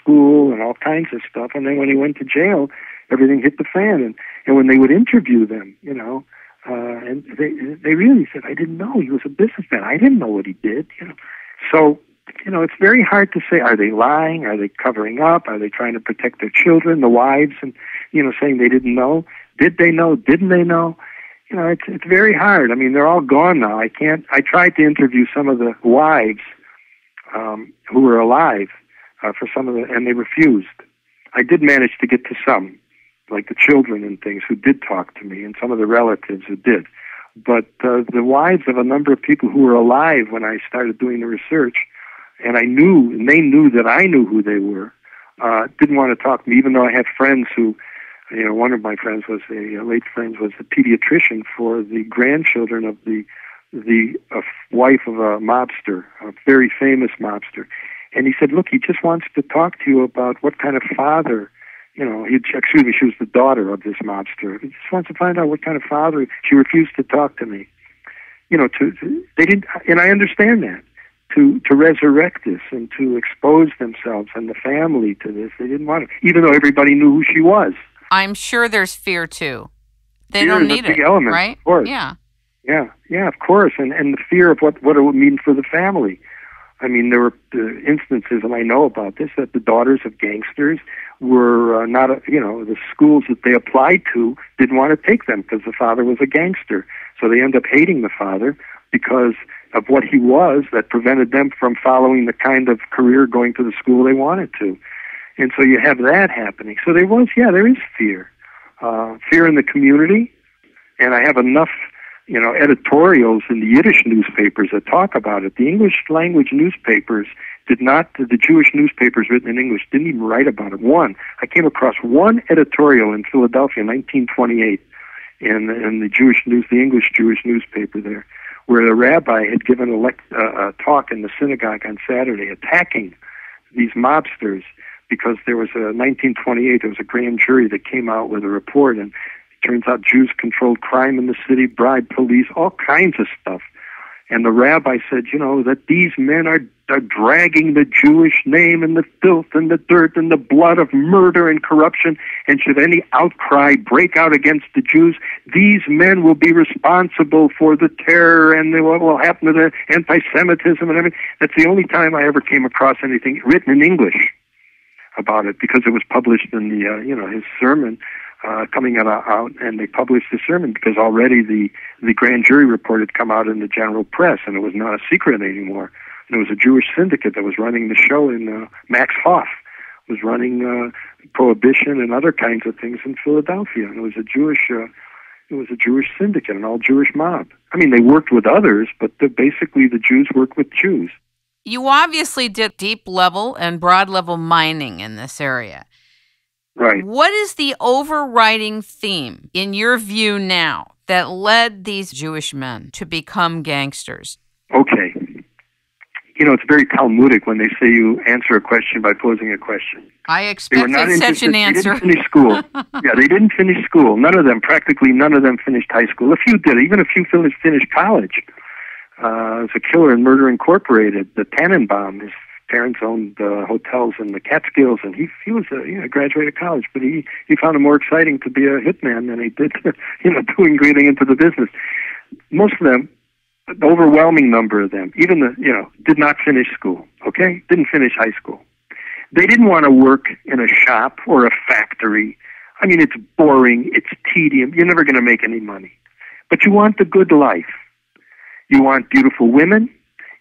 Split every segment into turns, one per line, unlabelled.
school and all kinds of stuff. And then when he went to jail, everything hit the fan. And when they would interview them, and they really said, I didn't know he was a businessman. I didn't know what he did, So, it's very hard to say, are they lying? Are they covering up? Are they trying to protect their children, the wives, and, saying they didn't know? Did they know? Didn't they know? It's very hard. I mean, they're all gone now. I tried to interview some of the wives who were alive for some of and they refused. I did manage to get to some, like the children and things, who did talk to me, and some of the relatives who did. But the wives of a number of people who were alive when I started doing the research, and they knew that I knew who they were, didn't want to talk to me, even though I had friends who, one of my friends was late friends was a pediatrician for the grandchildren of the wife of a mobster, a very famous mobster. And he said, look, he just wants to talk to you about what kind of father, she was the daughter of this mobster. He just wants to find out what kind of father. She refused to talk to me. They didn't, and I understand that. To resurrect this and to expose themselves and the family to this, they didn't want to, even though everybody knew who she was.
I'm sure there's fear too. They
fear
don't need
is a big
it,
element,
right?
Of course.
Yeah,
of course, and the fear of what it would mean for the family. I mean, there were instances, and I know about this, that the daughters of gangsters were the schools that they applied to didn't want to take them because the father was a gangster. So they end up hating the father because of what he was that prevented them from following the kind of career going to the school they wanted to. And so you have that happening. So there is fear. Fear in the community, and I have enough editorials in the Yiddish newspapers that talk about it. The English language newspapers the Jewish newspapers written in English didn't even write about it. I came across one editorial in Philadelphia in 1928 in the English Jewish newspaper there, where the rabbi had given a talk in the synagogue on Saturday attacking these mobsters because there was 1928, there was a grand jury that came out with a report, and turns out Jews controlled crime in the city, bribed police, all kinds of stuff. And the rabbi said, that these men are dragging the Jewish name in the filth and the dirt and the blood of murder and corruption, and should any outcry break out against the Jews, these men will be responsible for the terror and what will happen to the anti-Semitism and everything. That's the only time I ever came across anything written in English about it, because it was published in his sermon coming out, and they published the sermon because already the grand jury report had come out in the general press, and it was not a secret anymore. And it was a Jewish syndicate that was running the show in Max Hoff was running prohibition and other kinds of things in Philadelphia, and it was a Jewish syndicate, an all Jewish mob. I mean, they worked with others, but basically the Jews worked with Jews.
You obviously did deep level and broad level mining in this area.
Right.
What is the overriding theme, in your view now, that led these Jewish men to become gangsters?
Okay. It's very Talmudic when they say you answer a question by posing a question.
I expected such an answer.
They didn't finish school. Yeah, they didn't finish school. Practically none of them finished high school. A few did. Even a few finished college. As a killer in Murder Incorporated, the Tannenbaum, his parents owned hotels in the Catskills, and he was graduated college, but he found it more exciting to be a hitman than he did, getting into the business. Most of them, the overwhelming number of them, even did not finish school. Okay, didn't finish high school. They didn't want to work in a shop or a factory. I mean, it's boring, it's tedium. You're never going to make any money, but you want the good life. You want beautiful women.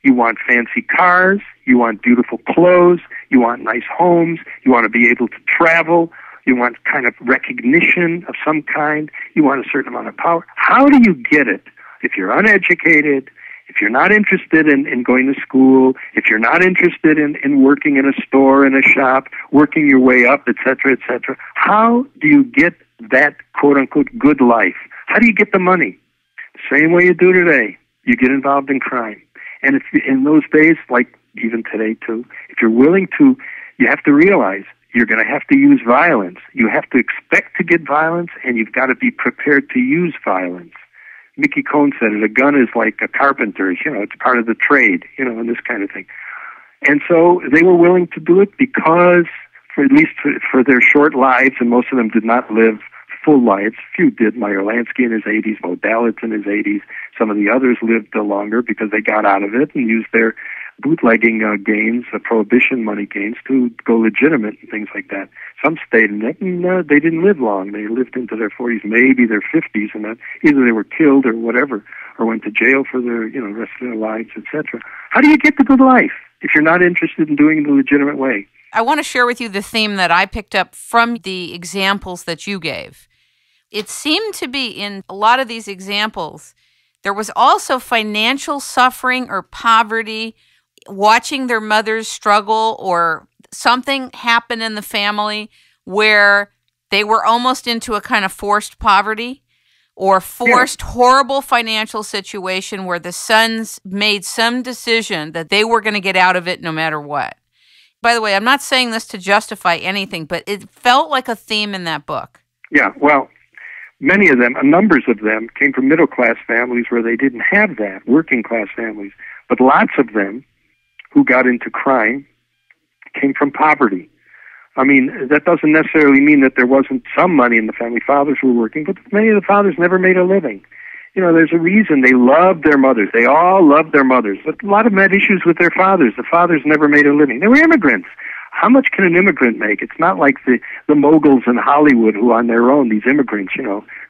You want fancy cars. You want beautiful clothes. You want nice homes. You want to be able to travel. You want kind of recognition of some kind. You want a certain amount of power. How do you get it if you're uneducated, if you're not interested in going to school, if you're not interested in working in a store, in a shop, working your way up, et cetera, et cetera? How do you get that quote-unquote good life? How do you get the money? The same way you do today. You get involved in crime. And if in those days, like even today too, if you're willing to, you have to realize you're going to have to use violence. You have to expect to get violence, and you've got to be prepared to use violence. Mickey Cohn said it, a gun is like a carpenter's, it's part of the trade, and this kind of thing. And so they were willing to do it because at least for their short lives, and most of them did not live full lives. Few did. Meyer Lansky in his 80s, Bo Dalitz in his 80s. Some of the others lived longer because they got out of it and used their bootlegging gains, prohibition money gains, to go legitimate and things like that. Some stayed in it, and they didn't live long. They lived into their 40s, maybe their 50s, and either they were killed or whatever, or went to jail for their rest of their lives, etc. How do you get the good life if you're not interested in doing it the legitimate way?
I want to share with you the theme that I picked up from the examples that you gave. It seemed to be in a lot of these examples, there was also financial suffering or poverty, watching their mothers struggle, or something happen in the family where they were almost into a kind of forced poverty or forced horrible financial situation where the sons made some decision that they were going to get out of it no matter what. By the way, I'm not saying this to justify anything, but it felt like a theme in that book.
Yeah, well, many of them, numbers of them, came from middle-class families where they didn't have that, working-class families. But lots of them who got into crime came from poverty. I mean, that doesn't necessarily mean that there wasn't some money in the family. Fathers were working, but many of the fathers never made a living. There's a reason they loved their mothers. They all loved their mothers. But a lot of them had issues with their fathers. The fathers never made a living. They were immigrants. How much can an immigrant make? It's not like the moguls in Hollywood who on their own, these immigrants,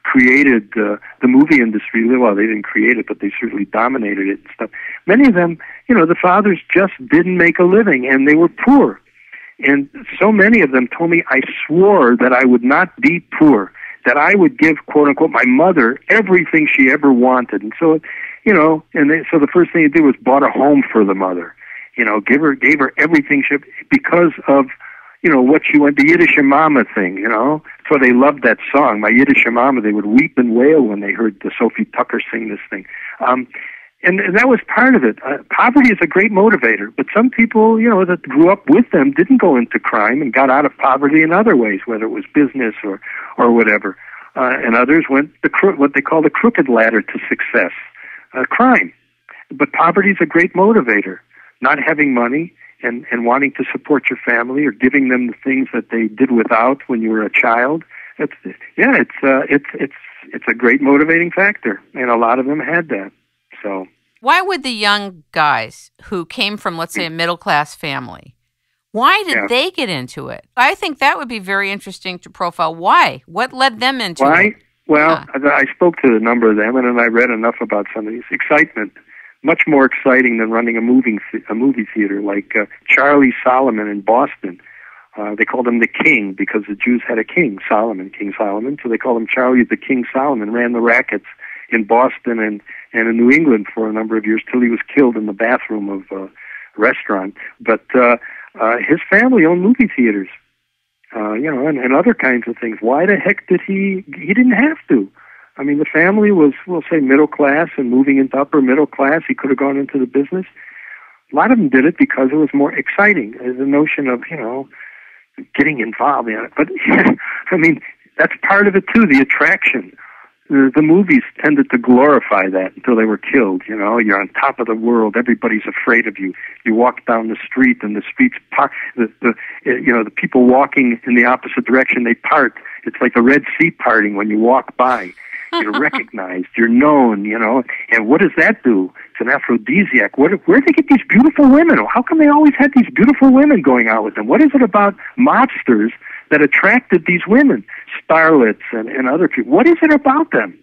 created the movie industry. Well, they didn't create it, but they certainly dominated it and stuff. Many of them, the fathers just didn't make a living, and they were poor. And so many of them told me, I swore that I would not be poor, that I would give, quote unquote, my mother everything she ever wanted. And so, so the first thing he did was bought a home for the mother. Gave her everything because of, what she went, the Yiddish Mama thing, So they loved that song, My Yiddish Mama. They would weep and wail when they heard Sophie Tucker sing this thing. And that was part of it. Poverty is a great motivator, but some people, that grew up with them didn't go into crime and got out of poverty in other ways, whether it was business or whatever. And others went what they call the crooked ladder to success, crime. But poverty is a great motivator. Not having money and wanting to support your family or giving them the things that they did without when you were a child. It's a great motivating factor, and a lot of them had that. So
why would the young guys who came from, let's say, a middle-class family, why did they get into it? I think that would be very interesting to profile. Why? What led them into it?
Well, I spoke to a number of them, and then I read enough about some of these. Excitement. Much more exciting than running a movie theater, like Charlie Solomon in Boston. They called him the King because the Jews had a king, King Solomon. So they called him Charlie the King Solomon. Ran the rackets in Boston and in New England for a number of years till he was killed in the bathroom of a restaurant. But his family owned movie theaters, and other kinds of things. Why the heck did he didn't have to. I mean, the family was, we'll say, middle class and moving into upper middle class. He could have gone into the business. A lot of them did it because it was more exciting. The notion of, getting involved in it. But, I mean, that's part of it, too, the attraction. The movies tended to glorify that until they were killed. You're on top of the world. Everybody's afraid of you. You walk down the street, and the streets the people walking in the opposite direction, they part. It's like the Red Sea parting when you walk by. You're recognized. You're known. And what does that do? It's an aphrodisiac. Where do they get these beautiful women? How come they always had these beautiful women going out with them? What is it about mobsters that attracted these women, starlets and other people? What is it about them?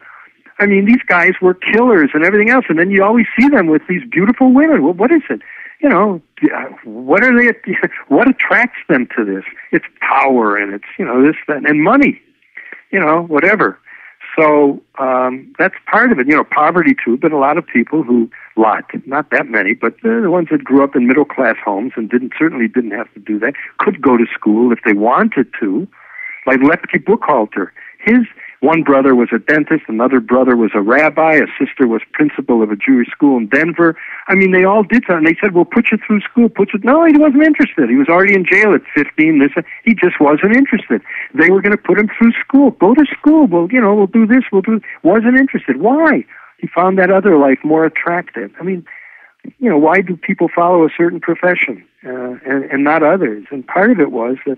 I mean, these guys were killers and everything else, and then you always see them with these beautiful women. Well, what is it? What are they? What attracts them to this? It's power, and it's this, that, and money. Whatever. So that's part of it. Poverty too, but a lot of people not that many, but the ones that grew up in middle class homes and certainly didn't have to do that, could go to school if they wanted to, like Lepke Buchhalter. His one brother was a dentist, another brother was a rabbi, a sister was principal of a Jewish school in Denver. I mean, they all did something. They said, "We'll put you through school." No, he wasn't interested. He was already in jail at 15. He just wasn't interested. They were going to put him through school. Go to school. We'll do this. Wasn't interested. Why? He found that other life more attractive. I mean, why do people follow a certain profession and not others? And part of it was that